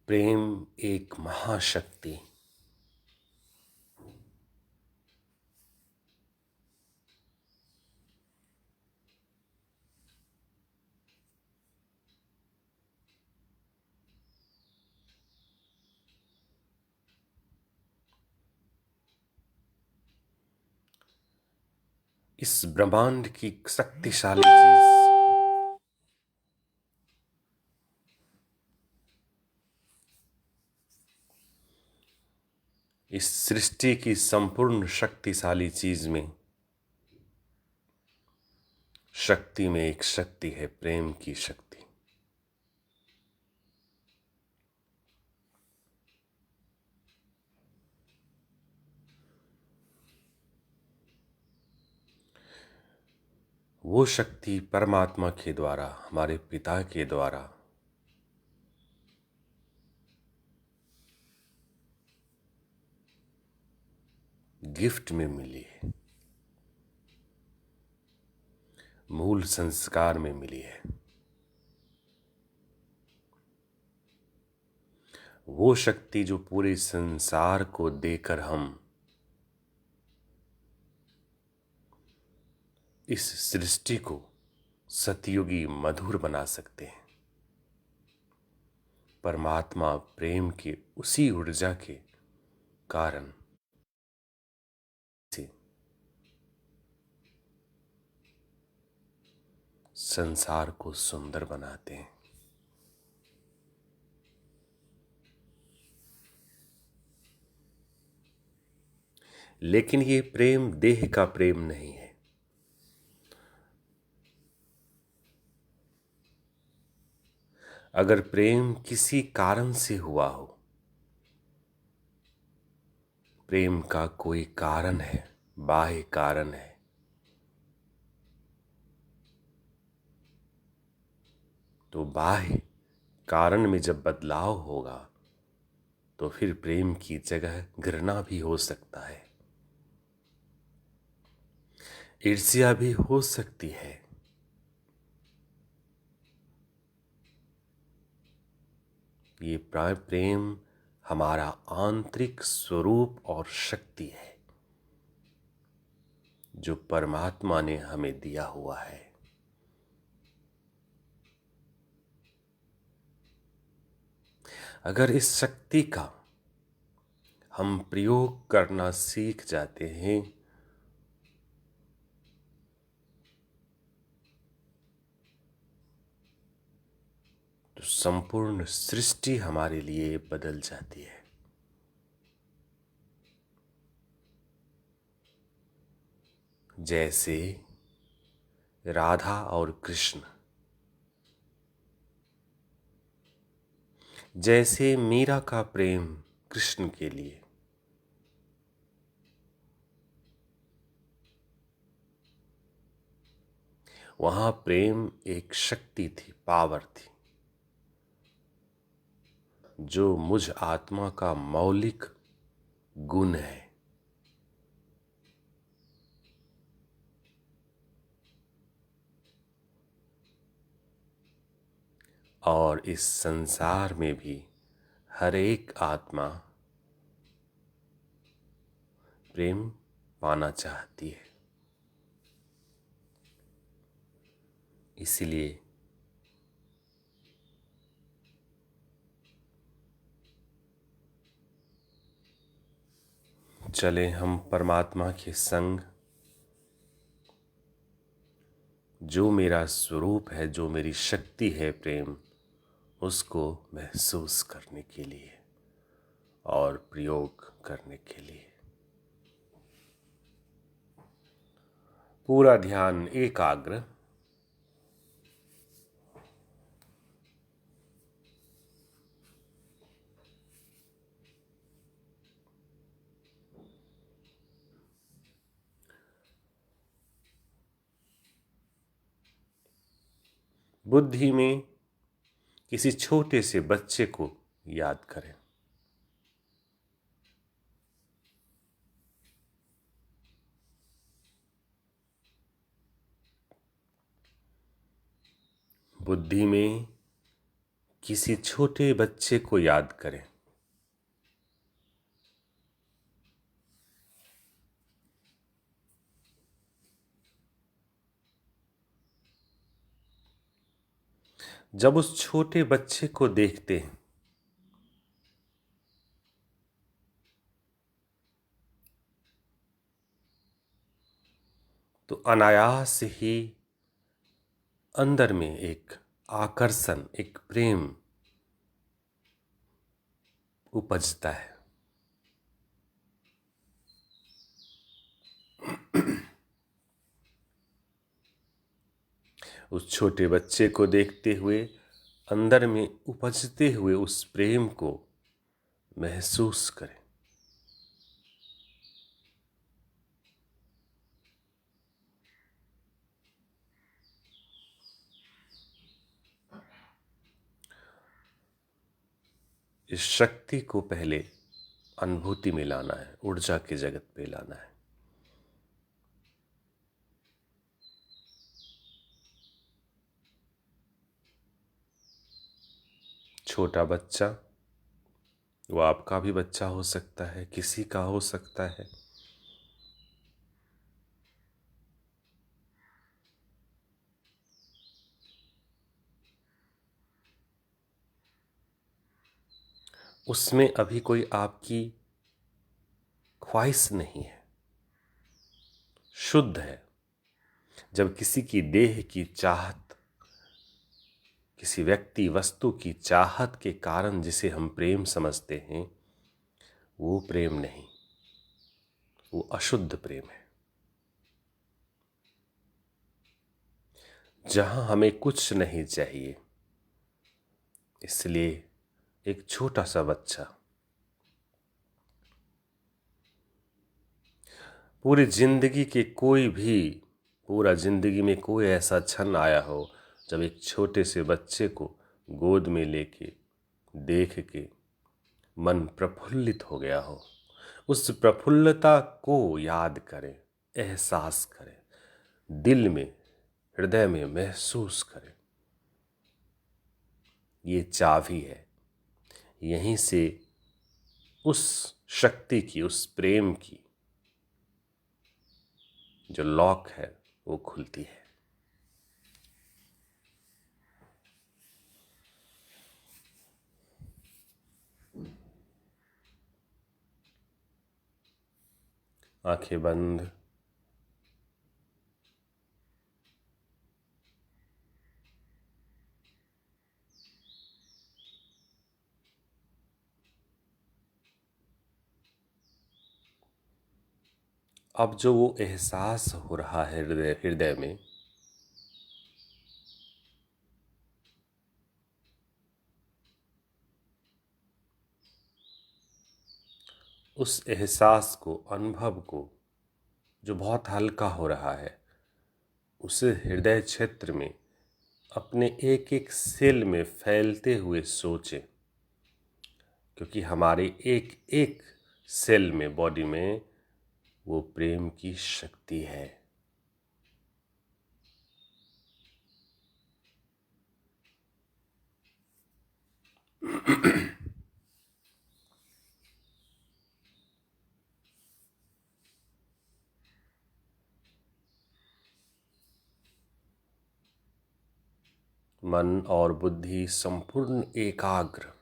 प्रेम एक महाशक्ति। इस ब्रह्मांड की शक्तिशाली चीज, इस सृष्टि की संपूर्ण शक्तिशाली चीज में शक्ति में एक शक्ति है, प्रेम की शक्ति। वो शक्ति परमात्मा के द्वारा, हमारे पिता के द्वारा गिफ्ट में मिली है, मूल संस्कार में मिली है। वो शक्ति जो पूरे संसार को देकर हम इस सृष्टि को सतयुगी मधुर बना सकते हैं। परमात्मा प्रेम के उसी ऊर्जा के कारण से संसार को सुंदर बनाते हैं। लेकिन ये प्रेम देह का प्रेम नहीं है। अगर प्रेम किसी कारण से हुआ हो, प्रेम का कोई कारण है, बाह्य कारण है, तो बाह्य कारण में जब बदलाव होगा तो फिर प्रेम की जगह घृणा भी हो सकता है, ईर्ष्या भी हो सकती है। ये प्रेम हमारा आंतरिक स्वरूप और शक्ति है जो परमात्मा ने हमें दिया हुआ है। अगर इस शक्ति का हम प्रयोग करना सीख जाते हैं तो संपूर्ण सृष्टि हमारे लिए बदल जाती है। जैसे राधा और कृष्ण, जैसे मीरा का प्रेम कृष्ण के लिए, वहां प्रेम एक शक्ति थी, पावर थी, जो मुझ आत्मा का मौलिक गुण है। और इस संसार में भी हर एक आत्मा प्रेम पाना चाहती है। इसलिए चले हम परमात्मा के संग, जो मेरा स्वरूप है, जो मेरी शक्ति है प्रेम, उसको महसूस करने के लिए और प्रयोग करने के लिए पूरा ध्यान एकाग्र। बुद्धि में किसी छोटे से बच्चे को याद करें। बुद्धि में किसी छोटे बच्चे को याद करें। जब उस छोटे बच्चे को देखते हैं तो अनायास ही अंदर में एक आकर्षण, एक प्रेम उपजता है। उस छोटे बच्चे को देखते हुए अंदर में उपजते हुए उस प्रेम को महसूस करें। इस शक्ति को पहले अनुभूति में लाना है, ऊर्जा के जगत पे लाना है। छोटा बच्चा, वो आपका भी बच्चा हो सकता है, किसी का हो सकता है। उसमें अभी कोई आपकी ख्वाहिश नहीं है, शुद्ध है। जब किसी की देह की चाहत, किसी व्यक्ति वस्तु की चाहत के कारण जिसे हम प्रेम समझते हैं, वो प्रेम नहीं, वो अशुद्ध प्रेम है। जहां हमें कुछ नहीं चाहिए, इसलिए एक छोटा सा बच्चा पूरी जिंदगी के पूरा जिंदगी में कोई ऐसा क्षण आया हो जब एक छोटे से बच्चे को गोद में लेके देख के मन प्रफुल्लित हो गया हो। उस प्रफुल्लता को याद करें, एहसास करें, दिल में, हृदय में महसूस करें। ये चाबी है। यहीं से उस शक्ति की, उस प्रेम की जो लॉक है वो खुलती है। आंखें बंद। अब जो वो एहसास हो रहा है हृदय में, उस एहसास को, अनुभव को, जो बहुत हल्का हो रहा है, उसे हृदय क्षेत्र में अपने एक एक सेल में फैलते हुए सोचें। क्योंकि हमारे एक एक सेल में, बॉडी में, वो प्रेम की शक्ति है। मन और बुद्धि संपूर्ण एकाग्र।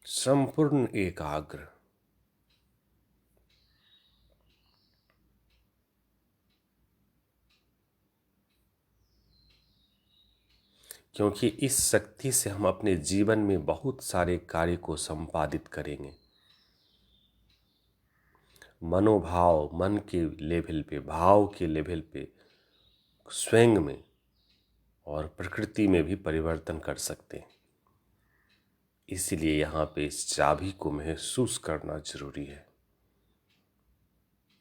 संपूर्ण एकाग्र। क्योंकि इस शक्ति से हम अपने जीवन में बहुत सारे कार्य को संपादित करेंगे। मनोभाव, मन के लेवल पे, भाव के लेवल पे, स्वयं में और प्रकृति में भी परिवर्तन कर सकते हैं। इसलिए यहाँ पे इस चाबी को महसूस करना जरूरी है।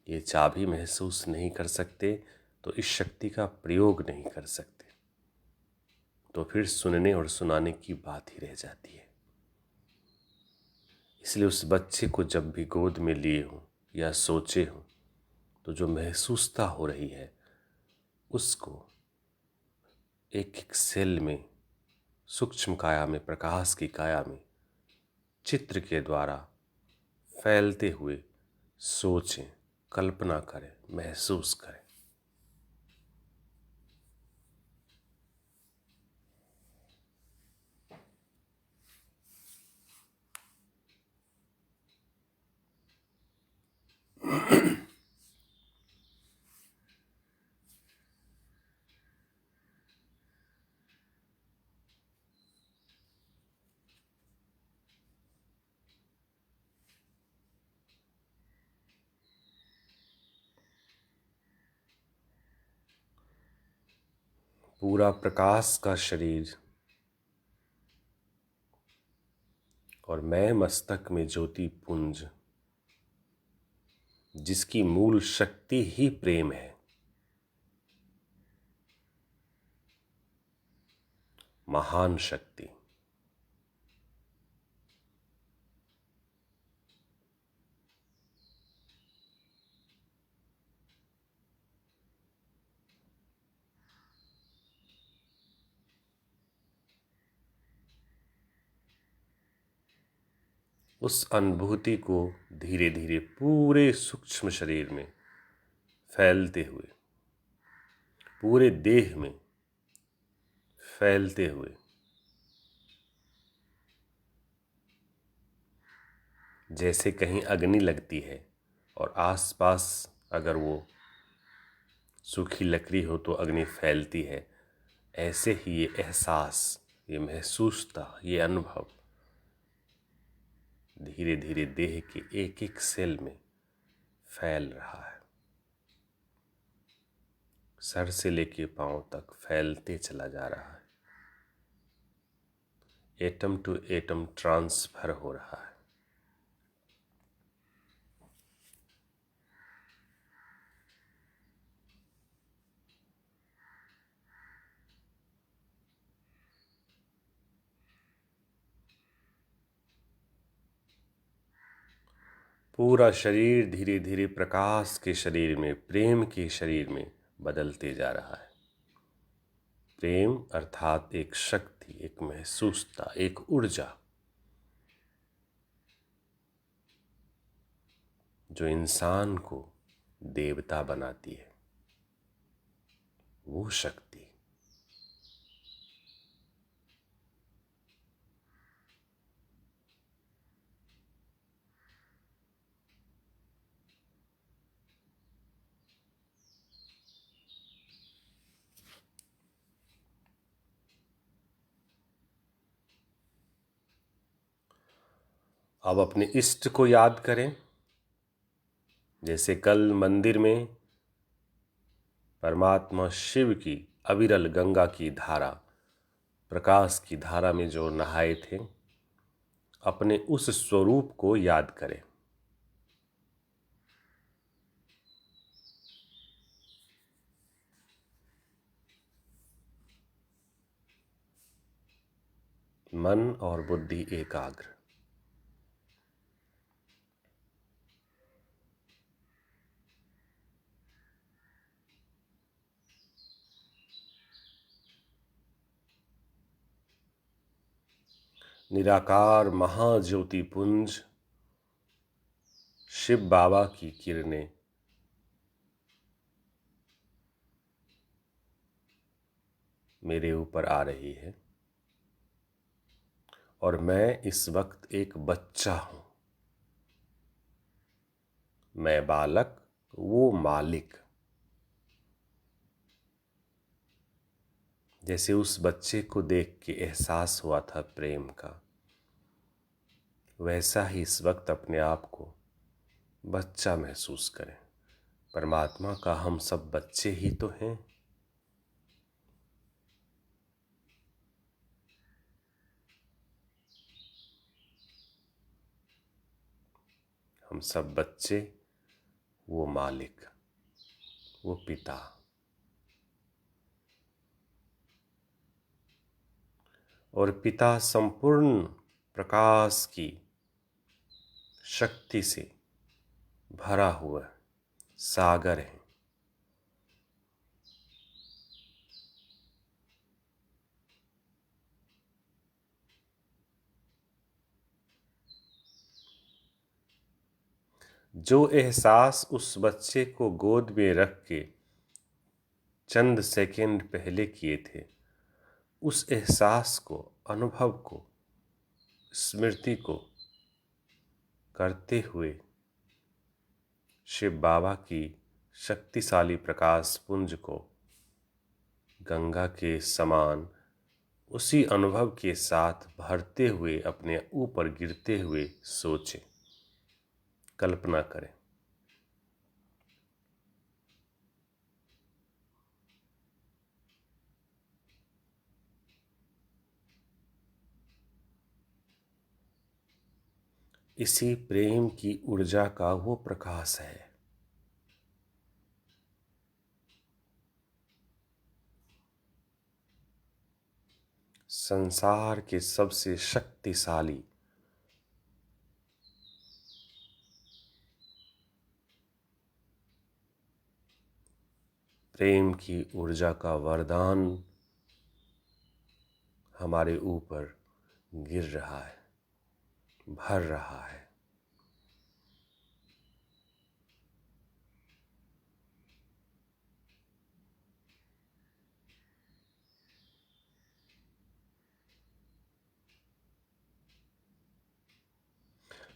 ये चाबी महसूस नहीं कर सकते तो इस शक्ति का प्रयोग नहीं कर सकते, तो फिर सुनने और सुनाने की बात ही रह जाती है। इसलिए उस बच्चे को जब भी गोद में लिए हो या सोचे हो तो जो महसूसता हो रही है उसको एक एक सेल में, सूक्ष्म काया में, प्रकाश की काया में चित्र के द्वारा फैलते हुए सोचें, कल्पना करें, महसूस करें। पूरा प्रकाश का शरीर और मैं मस्तक में ज्योति पुंज, जिसकी मूल शक्ति ही प्रेम है, महान शक्ति। उस अनुभूति को धीरे धीरे पूरे सूक्ष्म शरीर में फैलते हुए, पूरे देह में फैलते हुए, जैसे कहीं अग्नि लगती है और आसपास अगर वो सूखी लकड़ी हो तो अग्नि फैलती है, ऐसे ही ये एहसास, ये महसूसता, ये अनुभव धीरे धीरे देह के एक एक सेल में फैल रहा है, सर से लेके पांव तक फैलते चला जा रहा है, एटम टू एटम ट्रांसफर हो रहा है। पूरा शरीर धीरे धीरे प्रकाश के शरीर में, प्रेम के शरीर में बदलते जा रहा है। प्रेम अर्थात एक शक्ति, एक महसूसता, एक ऊर्जा जो इंसान को देवता बनाती है, वो शक्ति। अब अपने इष्ट को याद करें। जैसे कल मंदिर में परमात्मा शिव की अविरल गंगा की धारा, प्रकाश की धारा में जो नहाए थे, अपने उस स्वरूप को याद करें। मन और बुद्धि एकाग्र। निराकार महाज्योति पुंज, शिव बाबा की किरणें मेरे ऊपर आ रही है और मैं इस वक्त एक बच्चा हूं। मैं बालक, वो मालिक। जैसे उस बच्चे को देख के एहसास हुआ था प्रेम का, वैसा ही इस वक्त अपने आप को बच्चा महसूस करें। परमात्मा का हम सब बच्चे ही तो हैं। हम सब बच्चे, वो मालिक, वो पिता। और पिता संपूर्ण प्रकाश की शक्ति से भरा हुआ सागर है। जो एहसास उस बच्चे को गोद में रख के चंद सेकंड पहले किए थे, उस एहसास को, अनुभव को, स्मृति को करते हुए शिव बाबा की शक्तिशाली प्रकाश पुंज को गंगा के समान उसी अनुभव के साथ भरते हुए अपने ऊपर गिरते हुए सोचें, कल्पना करें। इसी प्रेम की ऊर्जा का वो प्रकाश है। संसार के सबसे शक्तिशाली प्रेम की ऊर्जा का वरदान हमारे ऊपर गिर रहा है, भर रहा है।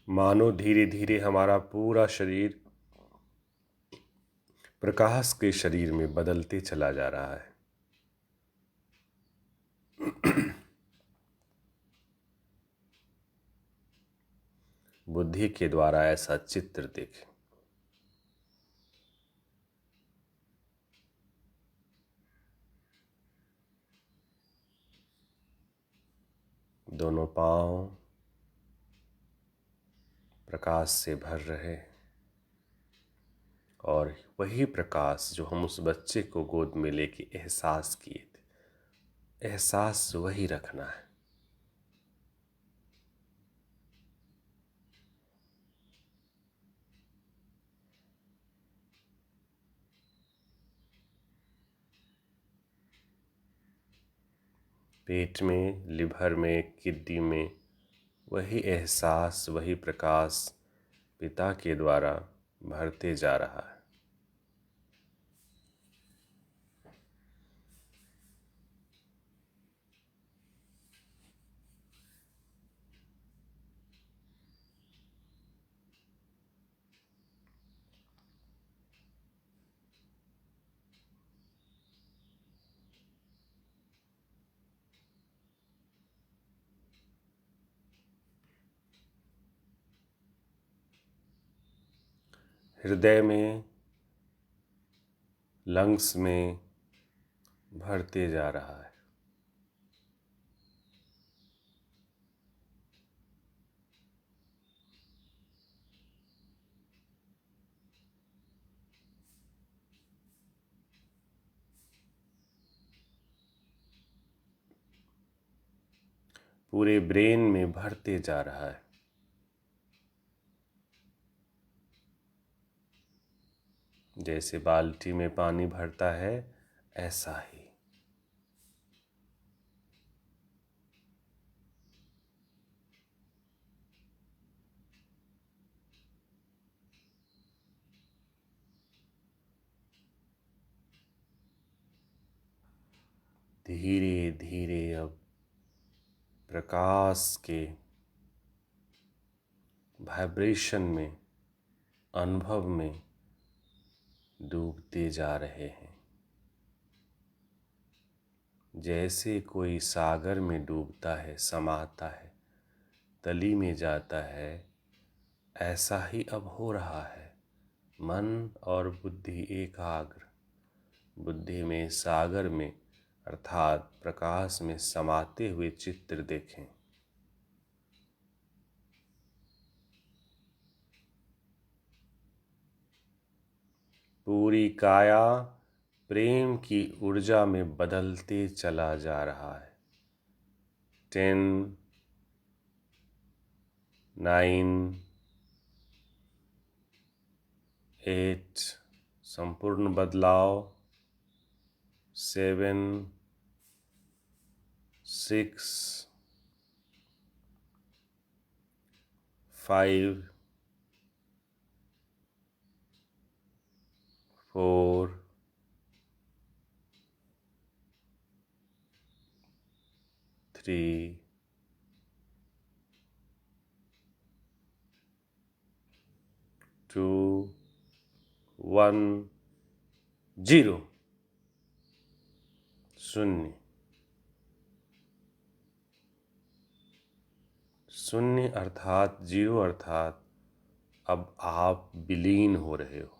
मानो धीरे धीरे हमारा पूरा शरीर प्रकाश के शरीर में बदलते चला जा रहा है। बुद्धि के द्वारा ऐसा चित्र देखें। दोनों पांव प्रकाश से भर रहे, और वही प्रकाश जो हम उस बच्चे को गोद में लेके एहसास किए थे, एहसास वही रखना है। पेट में, लिवर में, किडनी में वही एहसास, वही प्रकाश पिता के द्वारा भरते जा रहा है। हृदय में, लंग्स में भरते जा रहा है। पूरे ब्रेन में भरते जा रहा है। जैसे बाल्टी में पानी भरता है, ऐसा ही। धीरे धीरे अब प्रकाश के वाइब्रेशन में, अनुभव में डूबते जा रहे हैं। जैसे कोई सागर में डूबता है, समाता है, तली में जाता है, ऐसा ही अब हो रहा है। मन और बुद्धि एकाग्र, बुद्धि में सागर में अर्थात प्रकाश में समाते हुए चित्र देखें। पूरी काया प्रेम की ऊर्जा में बदलते चला जा रहा है। 10, 9, 8 संपूर्ण बदलाव, 7 6 5 4 3 2 1 0 शून्य। शून्य अर्थात जीरो, अर्थात अब आप विलीन हो रहे हो।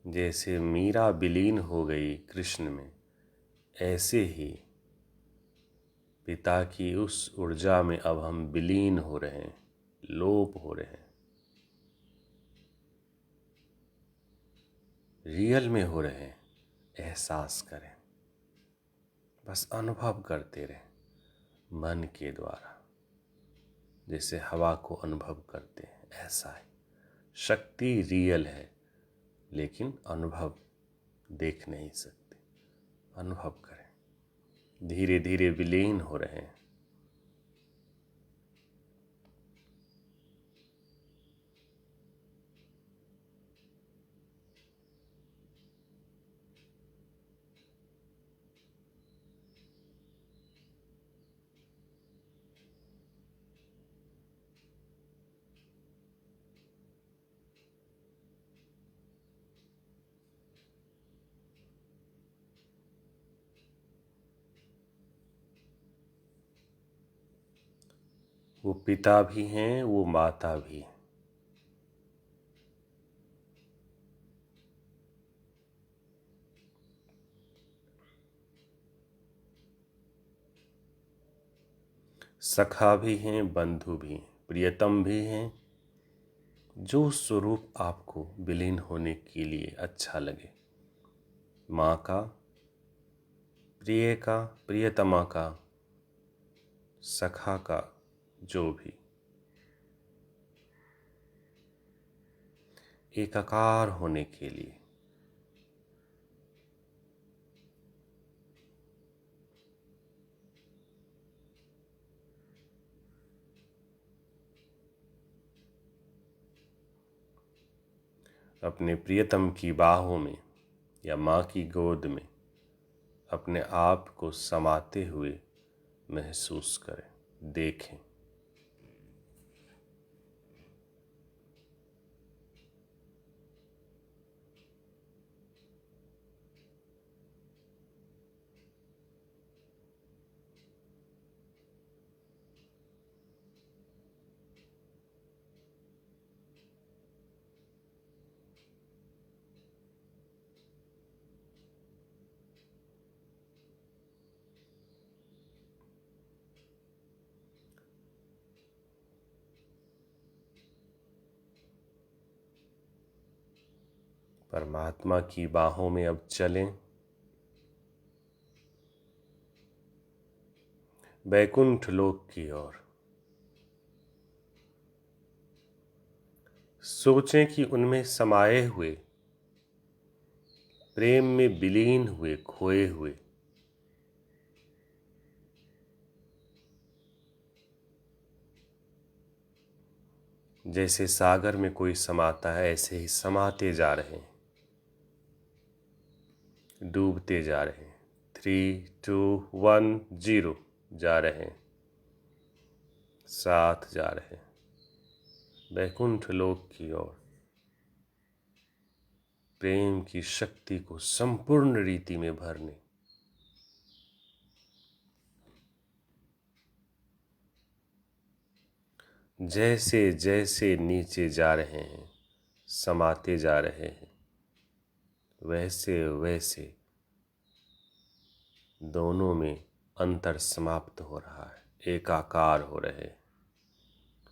जैसे मीरा विलीन हो गई कृष्ण में, ऐसे ही पिता की उस ऊर्जा में अब हम विलीन हो रहे हैं, लोप हो रहे हैं, रियल में हो रहे हैं। एहसास करें, बस अनुभव करते रहें मन के द्वारा, जैसे हवा को अनुभव करते हैं ऐसा है। शक्ति रियल है, लेकिन अनुभव देख नहीं सकते। अनुभव करें, धीरे धीरे विलीन हो रहे हैं। वो पिता भी हैं, वो माता भी हैं। सखा भी हैं, बंधु भी हैं, प्रियतम भी हैं। जो स्वरूप आपको विलीन होने के लिए अच्छा लगे, माँ का, प्रिय का, प्रियतमा का, सखा का, जो भी, एकाकार होने के लिए अपने प्रियतम की बाहों में या माँ की गोद में अपने आप को समाते हुए महसूस करें, देखें। परमात्मा की बाहों में अब चलें। बैकुंठ लोक की ओर सोचें कि उनमें समाये हुए, प्रेम में विलीन हुए, खोए हुए जैसे सागर में कोई समाता है, ऐसे ही समाते जा रहे हैं, डूबते जा रहे हैं। 3 2 1 0 जा रहे हैं, साथ जा रहे हैं बैकुंठ लोक की ओर। प्रेम की शक्ति को संपूर्ण रीति में भरने। जैसे जैसे नीचे जा रहे हैं, समाते जा रहे हैं, वैसे वैसे दोनों में अंतर समाप्त हो रहा है, एकाकार हो रहे।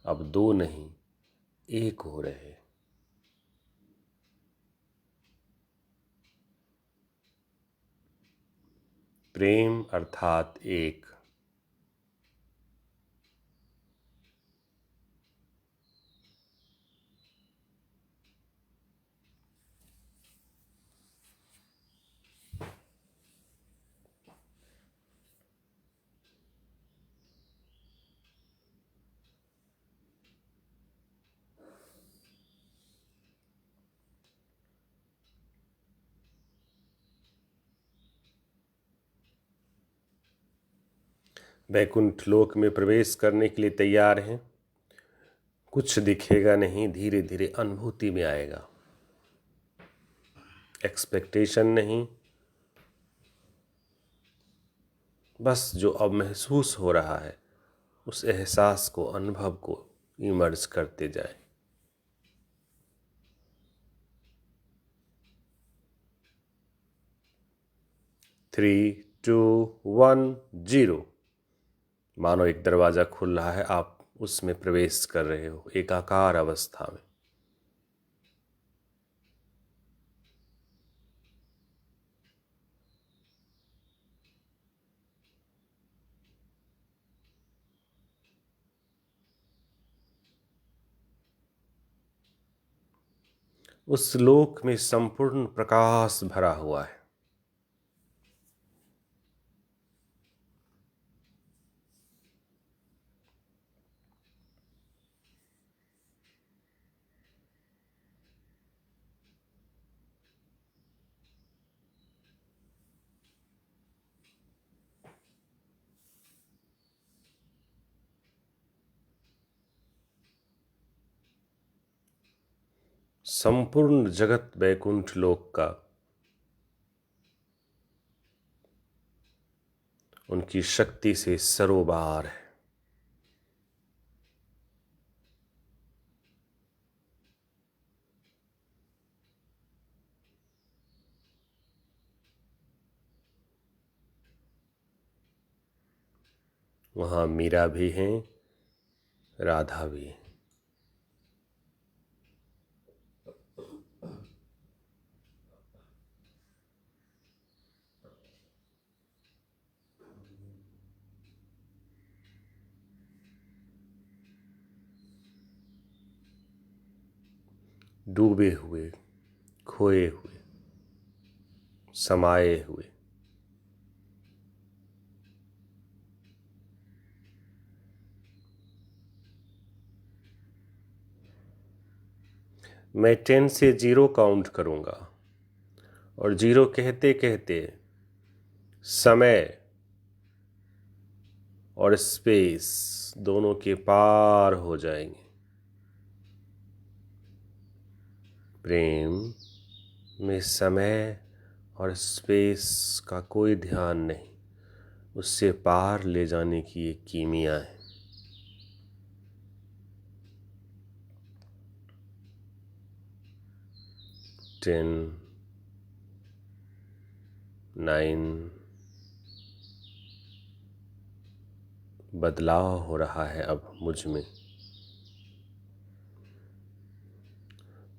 अब दो नहीं, एक हो रहे। प्रेम अर्थात एक। वैकुंठ लोक में प्रवेश करने के लिए तैयार हैं। कुछ दिखेगा नहीं, धीरे धीरे अनुभूति में आएगा। एक्सपेक्टेशन नहीं, बस जो अब महसूस हो रहा है उस एहसास को, अनुभव को इमर्ज करते जाएं। Three, two, one, zero. मानो एक दरवाजा खुल रहा है, आप उसमें प्रवेश कर रहे हो एकाकार अवस्था में। उस लोक में संपूर्ण प्रकाश भरा हुआ है। संपूर्ण जगत वैकुंठ लोक का उनकी शक्ति से सरोबार है। वहाँ मीरा भी हैं, राधा भी है। डूबे हुए, खोए हुए, समाये हुए। मैं 10 से 0 काउंट करूंगा और 0 कहते कहते समय और स्पेस दोनों के पार हो जाएंगे। प्रेम में समय और स्पेस का कोई ध्यान नहीं, उससे पार ले जाने की एक कीमिया है। टेन, 9, बदलाव हो रहा है अब मुझ में।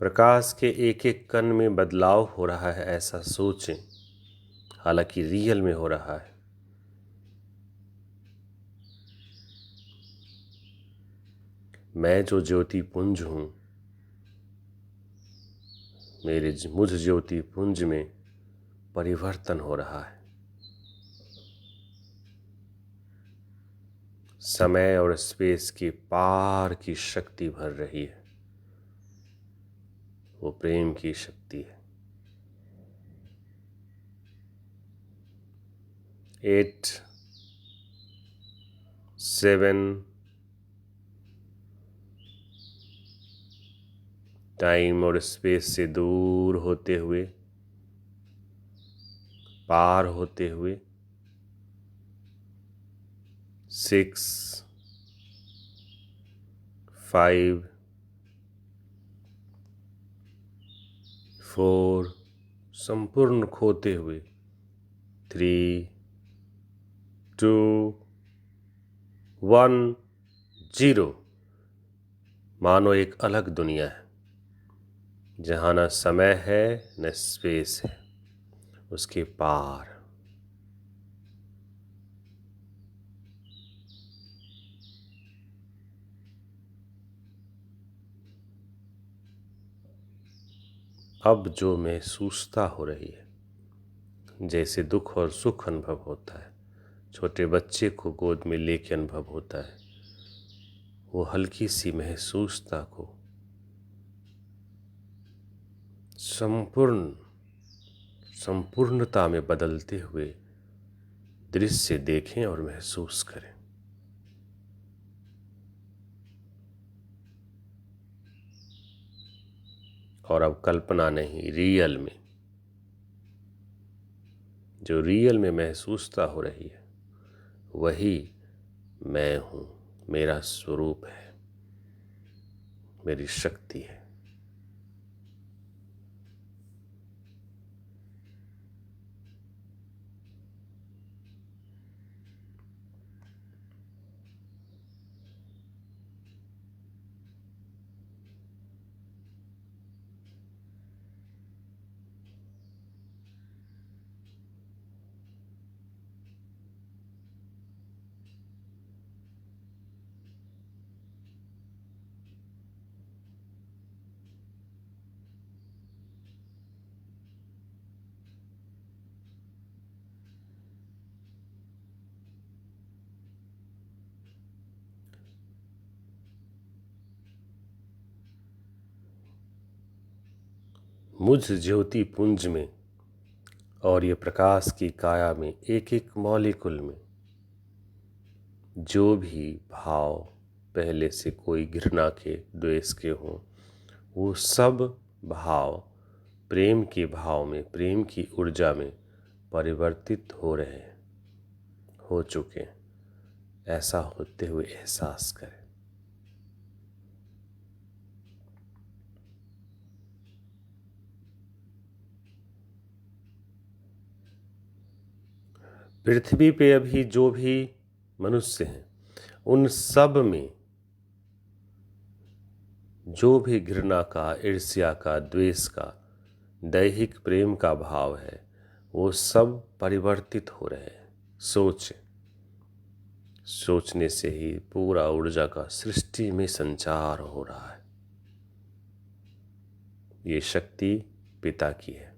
प्रकाश के एक एक कण में बदलाव हो रहा है, ऐसा सोचें, हालांकि रियल में हो रहा है। मैं जो ज्योति पुंज हूं, मुझ ज्योति पुंज में परिवर्तन हो रहा है। समय और स्पेस के पार की शक्ति भर रही है, वो प्रेम की शक्ति है। 8, 7, टाइम और स्पेस से दूर होते हुए, पार होते हुए। 6, 5, 4, संपूर्ण खोते हुए। 3, 2, 1, 0। मानो एक अलग दुनिया है जहाँ न समय है न स्पेस है, उसके पार। अब जो महसूसता हो रही है, जैसे दुख और सुख अनुभव होता है, छोटे बच्चे को गोद में लेके अनुभव होता है, वो हल्की सी महसूसता को संपूर्णता में बदलते हुए दृश्य देखें और महसूस करें। और अब कल्पना नहीं, रियल में, जो रियल में महसूसता हो रही है वही मैं हूँ, मेरा स्वरूप है, मेरी शक्ति है। मुझ ज्योति पुंज में और ये प्रकाश की काया में, एक एक मॉलिक्यूल में जो भी भाव पहले से कोई घृणा के, द्वेष के हों, वो सब भाव प्रेम के भाव में, प्रेम की ऊर्जा में परिवर्तित हो रहे हैं, हो चुके हैं। ऐसा होते हुए एहसास करें। पृथ्वी पे अभी जो भी मनुष्य हैं, उन सब में जो भी घृणा का, ईर्ष्या का, द्वेष का, दैहिक प्रेम का भाव है, वो सब परिवर्तित हो रहे हैं। सोचने से ही पूरा ऊर्जा का सृष्टि में संचार हो रहा है। ये शक्ति पिता की है।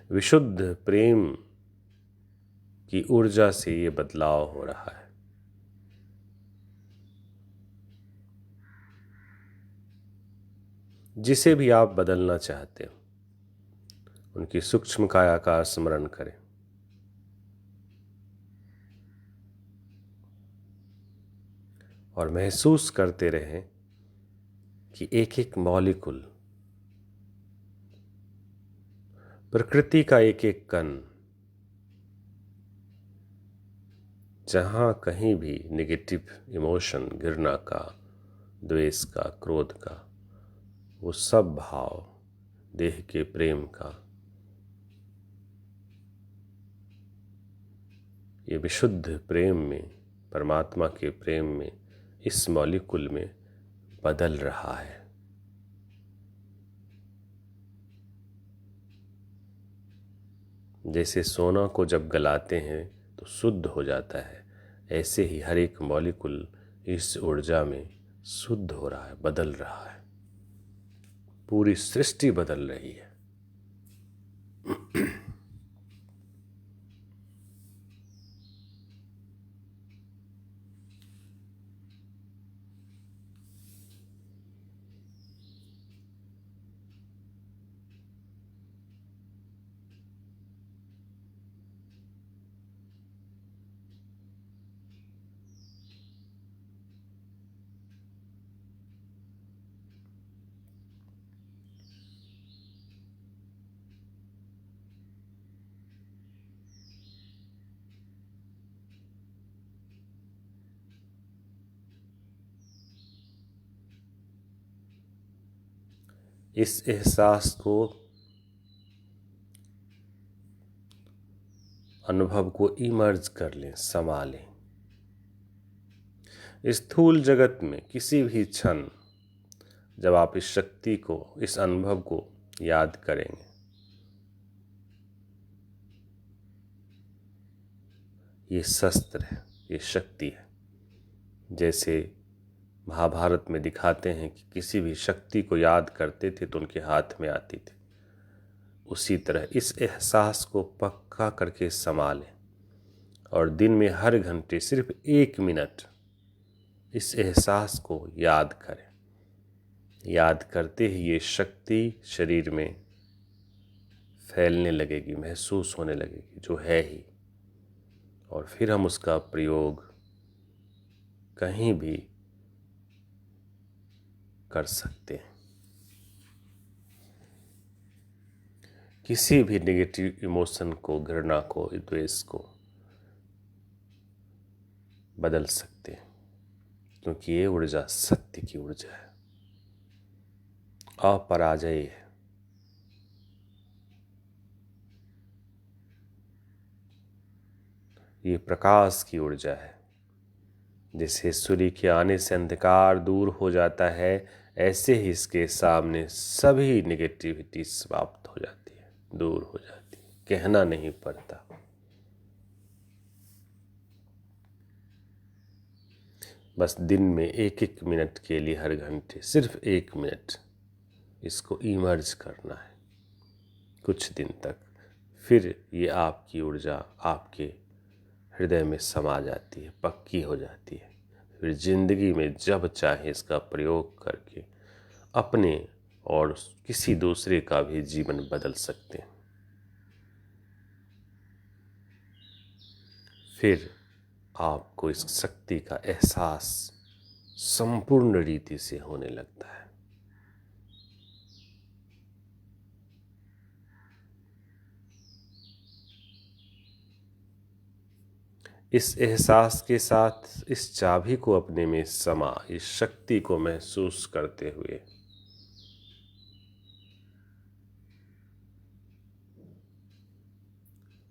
विशुद्ध प्रेम की ऊर्जा से ये बदलाव हो रहा है। जिसे भी आप बदलना चाहते हो, उनकी सूक्ष्म काया का स्मरण करें। और महसूस करते रहें कि एक एक मॉलिक्यूल, प्रकृति का एक एक कण, जहाँ कहीं भी नेगेटिव इमोशन, घृणा का, द्वेष का, क्रोध का, वो सब भाव, देह के प्रेम का, ये विशुद्ध प्रेम में, परमात्मा के प्रेम में, इस मॉलिक्यूल में बदल रहा है। जैसे सोना को जब गलाते हैं तो शुद्ध हो जाता है, ऐसे ही हर एक मॉलिक्यूल इस ऊर्जा में शुद्ध हो रहा है, बदल रहा है। पूरी सृष्टि बदल रही है। इस एहसास को, अनुभव को इमर्ज कर लें, समा लें। स्थूल जगत में किसी भी क्षण जब आप इस शक्ति को, इस अनुभव को याद करेंगे, ये शस्त्र है, ये शक्ति है। जैसे महाभारत में दिखाते हैं कि किसी भी शक्ति को याद करते थे तो उनके हाथ में आती थी, उसी तरह इस एहसास को पक्का करके संभालें और दिन में हर घंटे सिर्फ 1 मिनट इस एहसास को याद करें। याद करते ही ये शक्ति शरीर में फैलने लगेगी, महसूस होने लगेगी, जो है ही। और फिर हम उसका प्रयोग कहीं भी कर सकते हैं। किसी भी नेगेटिव इमोशन को, घृणा को, द्वेष को बदल सकते हैं, क्योंकि ये ऊर्जा सत्य की ऊर्जा है, अपराजय है। ये प्रकाश की ऊर्जा है। जैसे सूर्य के आने से अंधकार दूर हो जाता है, ऐसे ही इसके सामने सभी नेगेटिविटी समाप्त हो जाती है, दूर हो जाती है, कहना नहीं पड़ता। बस दिन में 1-1 मिनट के लिए, हर घंटे सिर्फ 1 मिनट इसको इमर्ज करना है कुछ दिन तक। फिर ये आपकी ऊर्जा आपके हृदय में समा जाती है, पक्की हो जाती है। फिर जिंदगी में जब चाहे इसका प्रयोग करके अपने और किसी दूसरे का भी जीवन बदल सकते हैं। फिर आपको इस शक्ति का एहसास संपूर्ण रीति से होने लगता है। इस एहसास के साथ इस चाबी को अपने में समा, इस शक्ति को महसूस करते हुए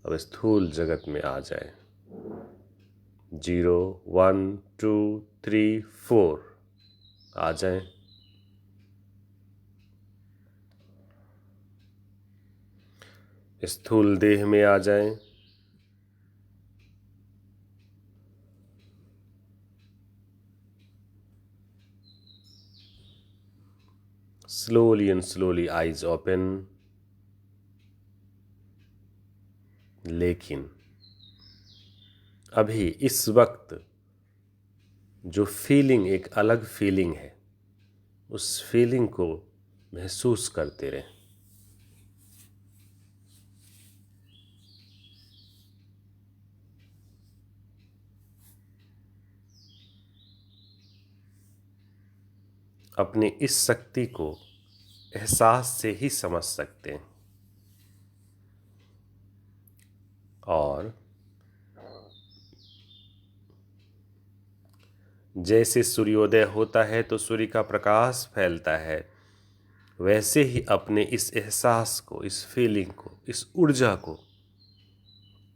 अब स्थूल जगत में आ जाए। 0, 1, 2, 3, 4 आ जाए। स्थूल देह में आ जाएं। Slowly and slowly eyes open। लेकिन अभी इस वक्त जो फीलिंग, एक अलग फीलिंग है, उस फीलिंग को महसूस करते रहें। अपनी इस शक्ति को एहसास से ही समझ सकते हैं। और जैसे सूर्योदय होता है तो सूर्य का प्रकाश फैलता है, वैसे ही अपने इस एहसास को, इस फीलिंग को, इस ऊर्जा को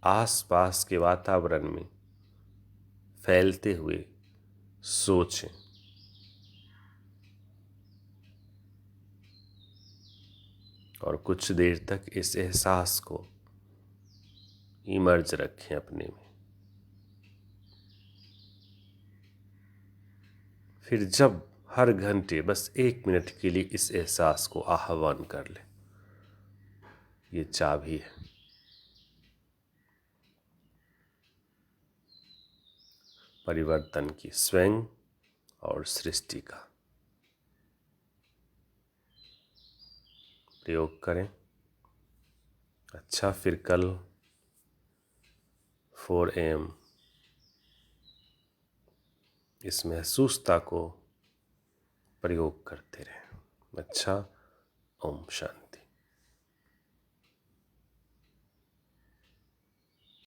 आसपास के वातावरण में फैलते हुए सोचें। और कुछ देर तक इस एहसास को इमर्ज रखें अपने में। फिर जब हर घंटे बस 1 मिनट के लिए इस एहसास को आह्वान कर लें। ये चाबी है परिवर्तन की, स्वयं और सृष्टि का। प्रयोग करें। अच्छा, फिर कल 4 AM इस महसूसता को प्रयोग करते रहें। अच्छा, ओम शांति।